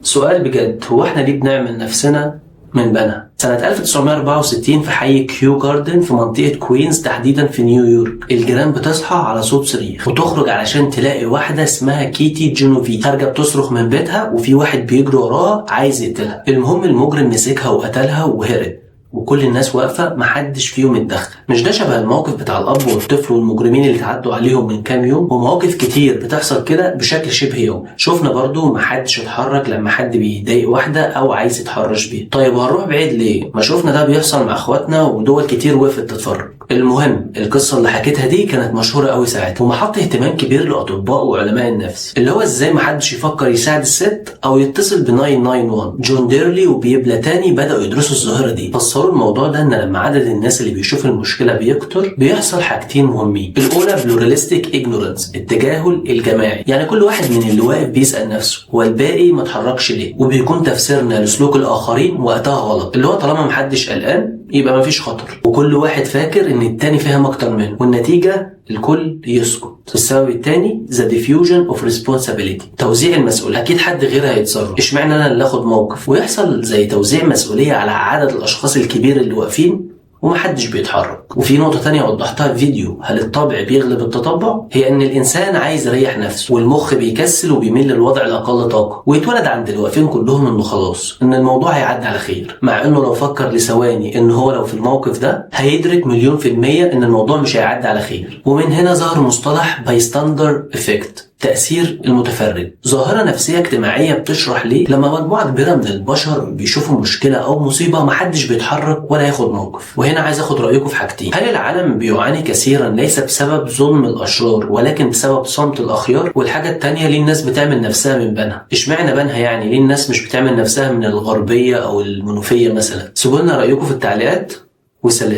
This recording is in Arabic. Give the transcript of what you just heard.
سؤال بجد، هو احنا ليه بنعمل نفسنا من بنها؟ سنة 1964 في حي كيو جاردن في منطقة كوينز تحديدا في نيويورك، الجيران بتصحى على صوت صريخ وتخرج علشان تلاقي واحدة اسمها كيتي جينوفي خارجة بتصرخ من بيتها وفي واحد بيجري وراها عايز يقتلها. المهم المجرم مسكها وقتلها وهرب، وكل الناس واقفه محدش فيهم اتدخل. مش ده شبه الموقف بتاع الاب والطفل والمجرمين اللي اتعدوا عليهم من كام يوم؟ ومواقف كتير بتحصل كده بشكل شبه يومي. شفنا برضو محدش اتحرك لما حد بيضايق واحده او عايز يتحرش بيها. طيب هنروح بعيد ليه؟ ما شفنا ده بيحصل مع اخواتنا ودول كتير وقفت تتفرج. المهم القصه اللي حكيتها دي كانت مشهوره قوي ساعتها ومحط اهتمام كبير لاطباء وعلماء النفس، اللي هو ازاي محدش يفكر يساعد الست او يتصل ب 991. جون ديرلي وبيبلا تاني بداوا يدرسوا الظاهره دي، فسروا الموضوع ده ان لما عدد الناس اللي بيشوف المشكله بيكتر بيحصل حاجتين مهمين. الاولى بلوراليستيك اجنورانس، التجاهل الجماعي، يعني كل واحد من اللي واقف بيسال نفسه هو الباقي ما اتحركش ليه، وبيكون تفسيرنا لسلوك الاخرين وقتها غلط، اللي هو طالما محدش قلقان يبقى مفيش خطر، وكل واحد فاكر ان التاني فاهم اكتر منه، والنتيجه الكل يسكت. السبب الثاني the diffusion of responsibility، توزيع المسؤولية. اكيد حد غيرها هيتصرف، اشمعنى انا اللي اخد موقف؟ ويحصل زي توزيع مسؤولية على عدد الاشخاص الكبير اللي واقفين ومحدش بيتحرك. وفي نقطة تانية وضحتها في فيديو، هل الطبع بيغلب التطبع؟ هي ان الانسان عايز يريح نفسه والمخ بيكسل وبيميل للوضع الاقل طاقة، ويتولد عند الواقفين كلهم انه خلاص ان الموضوع هيعدي على خير، مع انه لو فكر لثواني ان هو لو في الموقف ده هيدرك 100% ان الموضوع مش هيعدي على خير. ومن هنا ظهر مصطلح بايستاندر افكت، تأثير المتفرج، ظاهرة نفسية اجتماعية بتشرح ليه لما مجموعة كبيرة من البشر بيشوفوا مشكلة أو مصيبة محدش بيتحرك ولا ياخد موقف. وهنا عايز أخد رأيكم في حاجتين، هل العالم بيعاني كثيرا ليس بسبب ظلم الأشرار ولكن بسبب صمت الأخيار؟ والحاجة التانية، ليه الناس بتعمل نفسها من بنها؟ اشمعنى بنها يعني؟ ليه الناس مش بتعمل نفسها من الغربية أو المنوفية مثلا؟ سيبوا لنا رأيكم في التعليقات، وسلام.